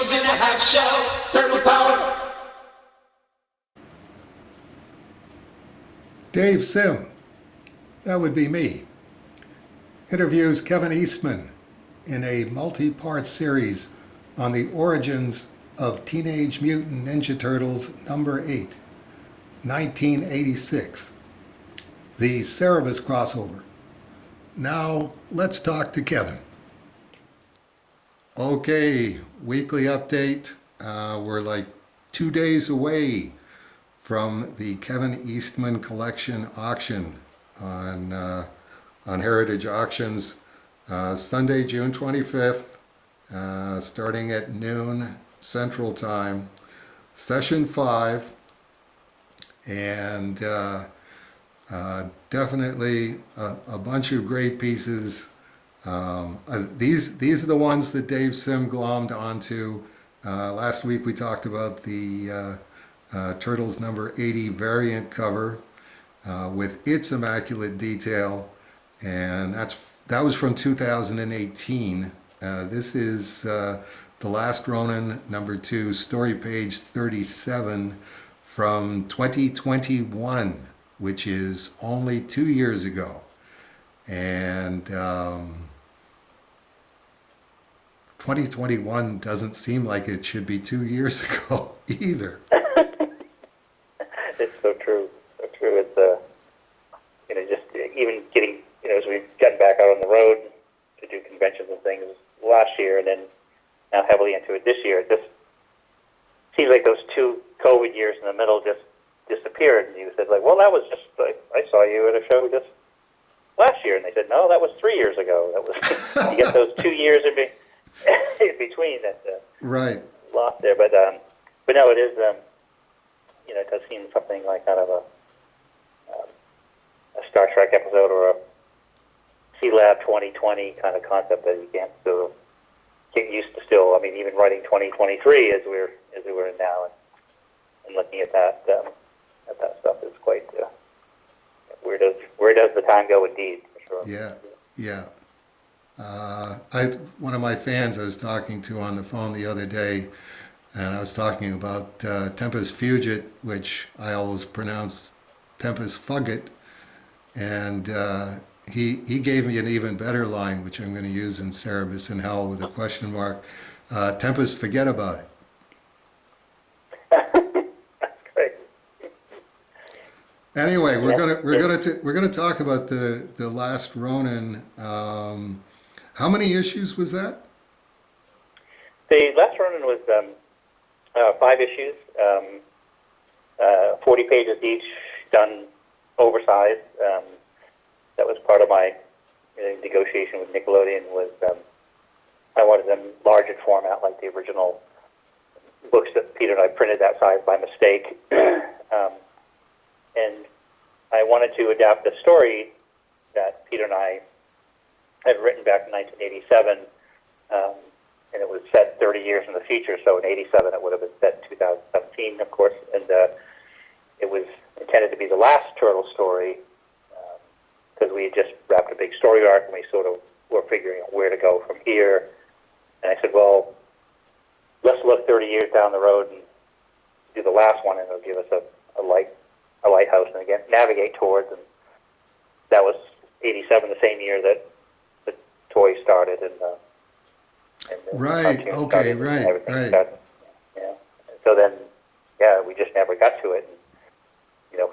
heroes in a half shell. Turtle power. Dave Sim, that would be me, interviews Kevin Eastman in a multi-part series on the origins of Teenage Mutant Ninja Turtles number 8, 1986, the Cerebus crossover. Now, let's talk to Kevin. Okay, weekly update. We're like 2 days away from the Kevin Eastman collection auction on Heritage Auctions, Sunday, June 25th, starting at noon Central Time, Session 5, and definitely a bunch of great pieces. These are the ones that Dave Sim glommed onto. Last week we talked about the Turtles number 80 variant cover with its immaculate detail, and that was from 2018. This is the Last Ronin number 2, story page 37 from 2021, which is only 2 years ago. And 2021 doesn't seem like it should be 2 years ago either. It's so true. So true. It's just even getting as we've gotten back out on the road to do conventions and things last year, and then now heavily into it this year. It just seems like those 2 COVID years in the middle just disappeared. And you said, like, well, that was just I saw you at a show just last year, and they said, no, that was 3 years ago. That was you get those 2 years in between that right lost there. But no, it is. It does seem something like kind of a Star Trek episode or a C-Lab 2020 kind of concept that you can't still get used to. Still, I mean, even writing 2023 as we were in now, and looking at that stuff is quite where does the time go? Indeed, for sure. Yeah. One of my fans I was talking to on the phone the other day, and I was talking about Tempus Fugit, which I always pronounce Tempus Fugit, and he gave me an even better line, which I'm going to use in Cerebus in Hell with a question mark. Tempus, forget about it. That's great. Anyway, we're gonna talk about the Last Ronin. How many issues was that? The Last Ronin was 5 issues, 40 pages each, done oversized. That was part of my negotiation with Nickelodeon. Was I wanted them large in format, like the original books that Peter and I printed that size by mistake, and I wanted to adapt a story that Peter and I had written back in 1987. And it was set 30 years in the future, so in 87 it would have been set in 2017, of course, and it was intended to be the last Turtle story, because we had just wrapped a big story arc, and we sort of were figuring out where to go from here. And I said, well, let's look 30 years down the road and do the last one, and it'll give us a lighthouse, and again, navigate towards, and that was 87, the same year that the toy started, and right. Okay. Right. Started, yeah. And so then, we just never got to it. And,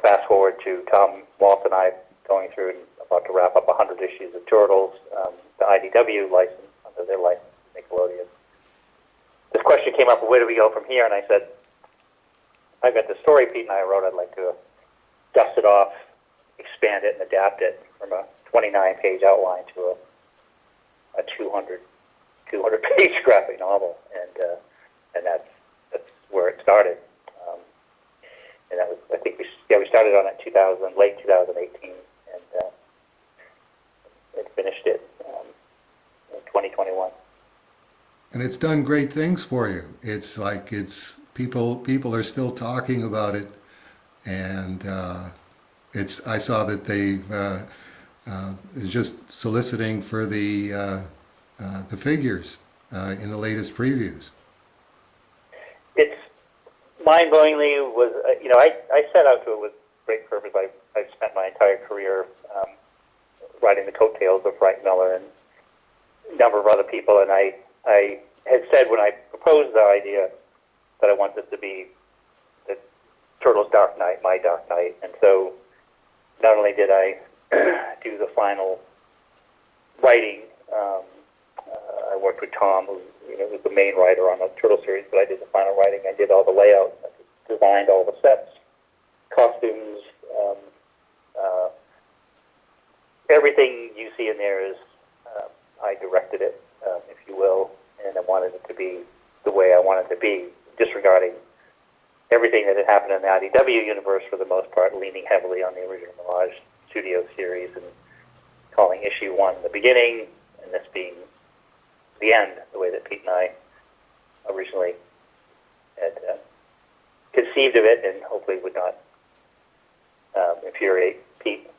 fast forward to Tom Waltz and I going through and about to wrap up 100 issues of Turtles, the IDW license under their license, Nickelodeon. This question came up: where do we go from here? And I said, I've got the story Pete and I wrote. I'd like to dust it off, expand it, and adapt it from a 29-page outline to a 200-page graphic novel, and that's where it started. And that was, I think, we started on it late 2018, and finished it in 2021. And it's done great things for you. It's like people are still talking about it, and I saw that they've just soliciting for the figures in the latest previews. mind-blowingly was, I set out to it with great purpose. I've spent my entire career riding the coattails of Frank Miller and a number of other people, and I had said when I proposed the idea that I want this to be the Turtles' Dark Knight, my Dark Knight, and so not only did I do the final writing, I worked with Tom, who was the main writer on the Turtle series, but I did the final writing. I did all the layouts, I designed all the sets, costumes, everything you see in there is, I directed it, if you will, and I wanted it to be the way I wanted it to be, disregarding everything that had happened in the IDW universe for the most part, leaning heavily on the original Mirage Studio series and calling issue 1 the beginning, and this being the end, the way that Pete and I originally had conceived of it, and hopefully would not infuriate Pete,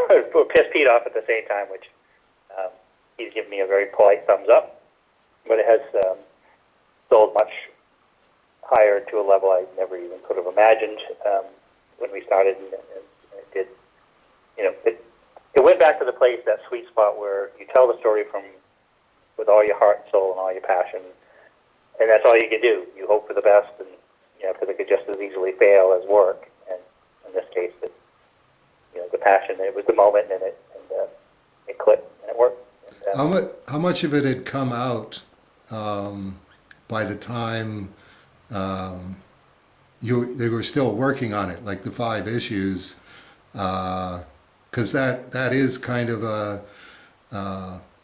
or piss Pete off at the same time, which he's given me a very polite thumbs up, but it has sold much higher to a level I never even could have imagined when we started, and it did, it went back to the place, that sweet spot where you tell the story with all your heart and soul and all your passion, and that's all you can do. You hope for the best, and because it could just as easily fail as work. And in this case, the passion, it was the moment, and it clicked and it worked. And, How much of it had come out by the time they were still working on it, like the 5 issues? Because that is kind of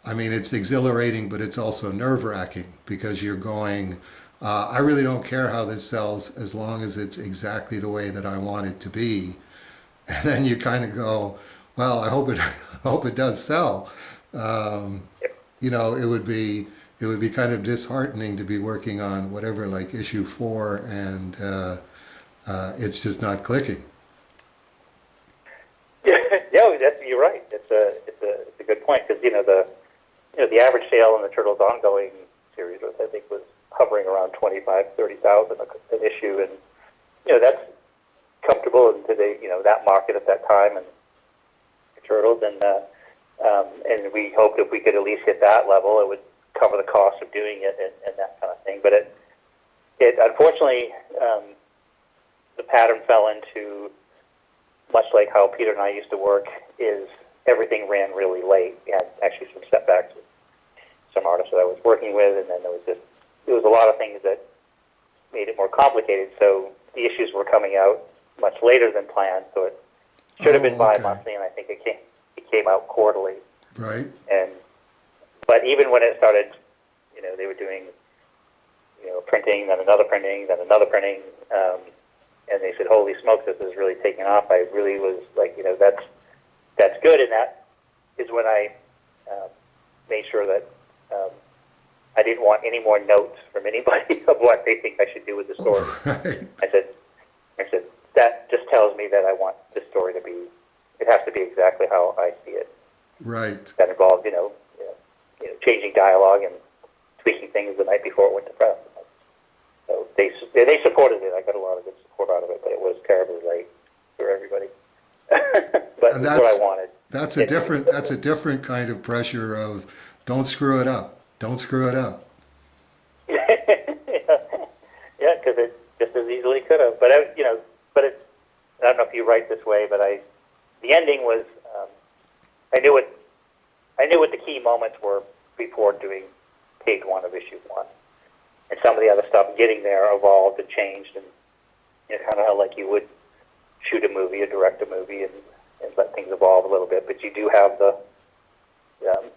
it's exhilarating, but it's also nerve-wracking because you're going, I really don't care how this sells as long as it's exactly the way that I want it to be. And then you kind of go, well, I hope it does sell. It would be kind of disheartening to be working on whatever, like issue 4, and it's just not clicking. You're right. It's a good point, because the average sale in the Turtles ongoing series, I think, was hovering around 25,000-30,000 an issue, and that's comfortable in today, that market at that time, and the Turtles, and we hoped if we could at least hit that level, it would cover the cost of doing it and that kind of thing. But it unfortunately, the pattern fell into, much like how Peter and I used to work, is everything ran really late. We had actually some setbacks with some artists that I was working with, and then there was a lot of things that made it more complicated. So the issues were coming out much later than planned, so it should have been bi-monthly, and I think it came out quarterly. Right. But even when it started, they were doing, printing, then another printing, then another printing, and they said, "Holy smokes, this is really taking off." I really was like, that's good, and that is when I made sure that I didn't want any more notes from anybody of what they think I should do with the story. Right. I said, that just tells me that I want this story to be, it has to be exactly how I see it. Right. That involved, changing dialogue and tweaking things the night before it went to press. So they supported it. I got a lot of good support out of it, but it was terribly late for everybody. But And that's what I wanted. That's a different kind of pressure of, don't screw it up. Don't screw it up. Yeah, because it just as easily could have. But I don't know if you write this way, but the ending was, I knew what the key moments were before doing page 1 of issue 1, and some of the other stuff getting there evolved and changed, and kind of how like you would shoot a movie or direct a movie and let things evolve a little bit. But you do have the,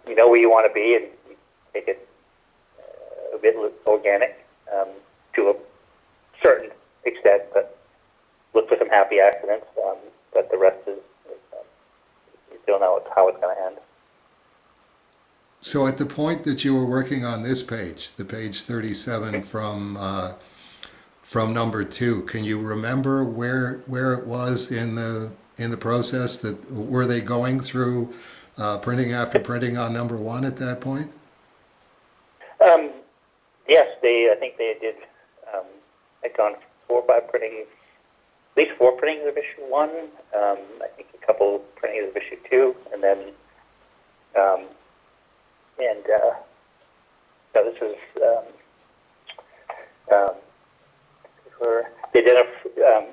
where you want to be, and you make it a bit organic to a certain extent, but look for some happy accidents. But the rest is you don't know how it's going to end. So at the point that you were working on this page, the page 37 from number 2, can you remember where it was in the process? That were they going through printing after printing on number 1 at that point? Yes, I think they did. Had gone 4 or 5 printings, at least 4 printings of issue 1. I think a couple printings of issue 2, and then no, this was for they did a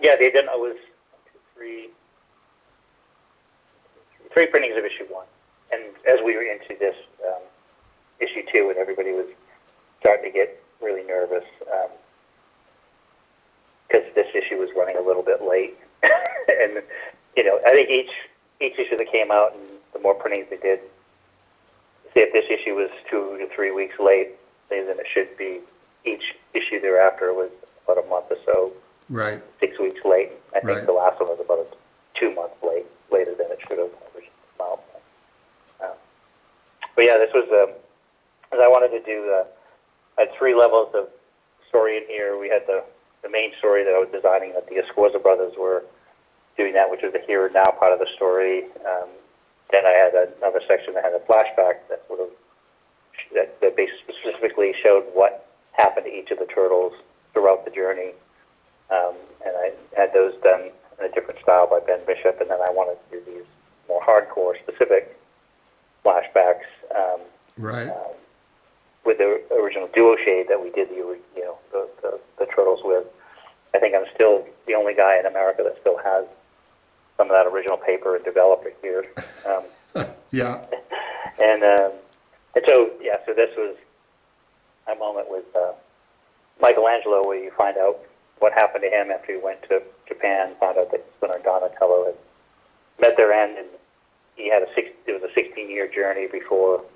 it was 3 printings of issue 1, and as we were into this issue 2, and everybody was starting to get really nervous because this issue was running a little bit late, and I think each issue that came out and the more printings they did, say if this issue was 2 to 3 weeks late, then it should be each issue thereafter was about a month or so, Right. 6 weeks late. I think Right. the last one was about 2 months later than it should have originally come out. But yeah, this was as I wanted to do. I had 3 levels of story in here. We had the main story that I was designing, that the Escorza brothers were doing that, which was the here and now part of the story. Then I had another section that had a flashback that sort of that basically specifically showed what happened to each of the turtles throughout the journey. And I had those done in a different style by Ben Bishop, and then I wanted to do these more hardcore, specific flashbacks Right. with the original duo shade that we did the turtles with. I think I'm still the only guy in America that still has some of that original paper and developed it here. Yeah. And so this was a moment with Michelangelo where you find out what happened to him after he went to Japan, found out that Splinter and Donatello had met their end, and he had it was a 16-year journey from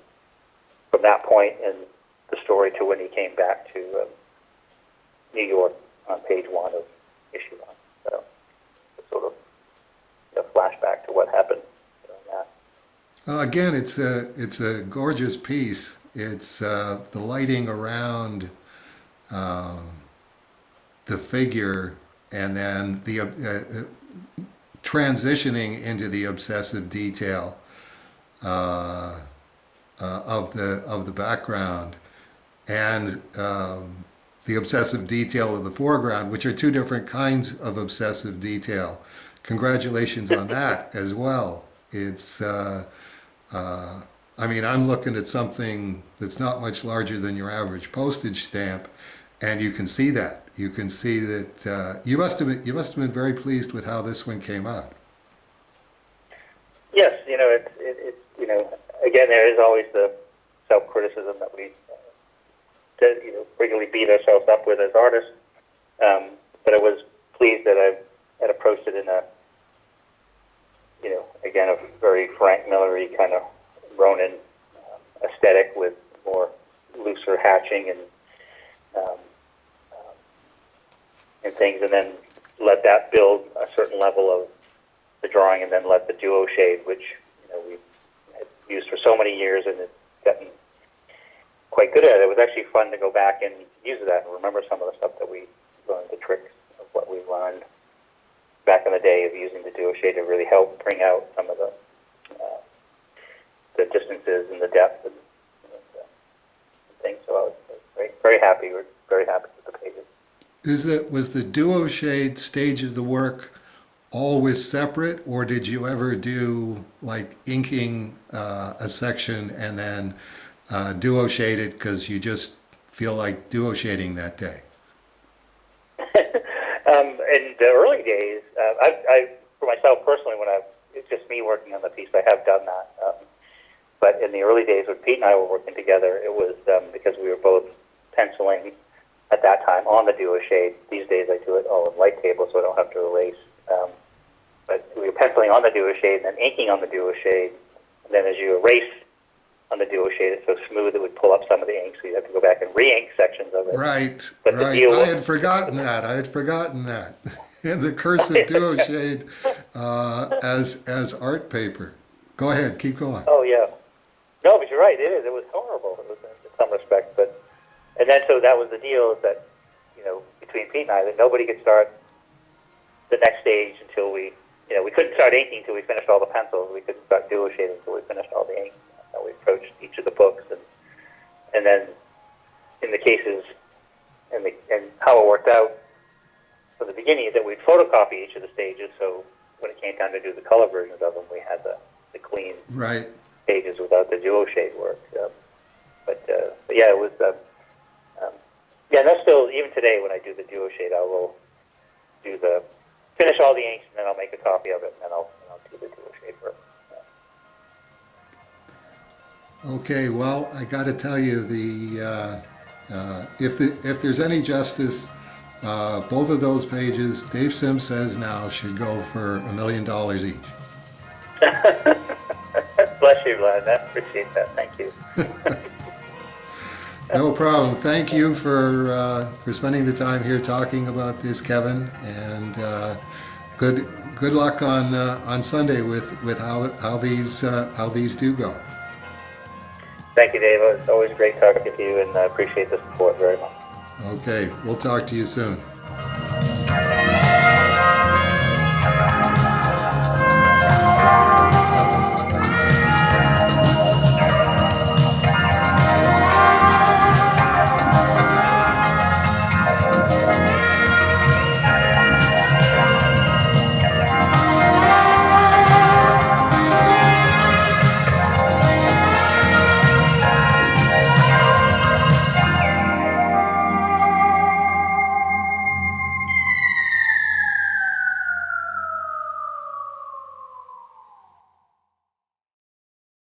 that point in the story to when he came back to New York on page 1 of issue 1. So it's sort of a flashback to what happened during that. Again, it's a gorgeous piece. It's the lighting around the figure, and then the transitioning into the obsessive detail of the background, and the obsessive detail of the foreground, which are 2 different kinds of obsessive detail. Congratulations on that as well. It's I'm looking at something that's not much larger than your average postage stamp, and you can see that. You can see that you must have been very pleased with how this one came out. Yes, it's again, there is always the self-criticism that we regularly beat ourselves up with as artists. But I was pleased that I had approached it in a again a very Frank Miller-y kind of Ronin aesthetic with more looser hatching and things, and then let that build a certain level of the drawing, and then let the duo shade, which we had used for so many years and it's gotten quite good at it. It was actually fun to go back and use that and remember some of the stuff that we learned, the tricks of what we learned back in the day of using the duo shade to really help bring out some of the distances and the depth and things. So I was very, very happy. We're very happy with the pages. Was the duo shade stage of the work always separate, or did you ever do like inking a section and then duo shade it because you just feel like duo shading that day? In the early days, I for myself personally, it's just me working on the piece, I have done that. But in the early days when Pete and I were working together, it was because we were both penciling at that time on the duo shade. These days I do it all in light table so I don't have to erase. But we were penciling on the duo shade and then inking on the duo shade. And then as you erase on the duo shade, it's so smooth it would pull up some of the ink, so you have to go back and re-ink sections of it. Right, But right. I had forgotten that. And the cursive duo shade as art paper. Go ahead, keep going. Oh, yeah. No, but you're right, it is. It was horrible in some respects. And then so that was the deal, is that, between Pete and I, that nobody could start the next stage until we couldn't start inking until we finished all the pencils. We couldn't start duo shading until we finished all the ink. That's how we approached each of the books. And then in the cases, and how it worked out, from the beginning is that we'd photocopy each of the stages, so when it came time to do the color versions of them, we had the clean Right. stages without the duo shade work. But yeah, it was. Yeah, and that's still, even today when I do the duo shade, I will finish all the inks, and then I'll make a copy of it, and then I'll do the duo shade work. Okay, well, I got to tell you, if there's any justice, both of those pages, Dave Sim says now, should go for $1 million each. Bless you, Glenn. I appreciate that. Thank you. No problem. Thank you for spending the time here talking about this, Kevin, and good luck on Sunday with how these do go. Thank you, Dave. It's always great talking to you, and I appreciate the support very much. Okay, we'll talk to you soon.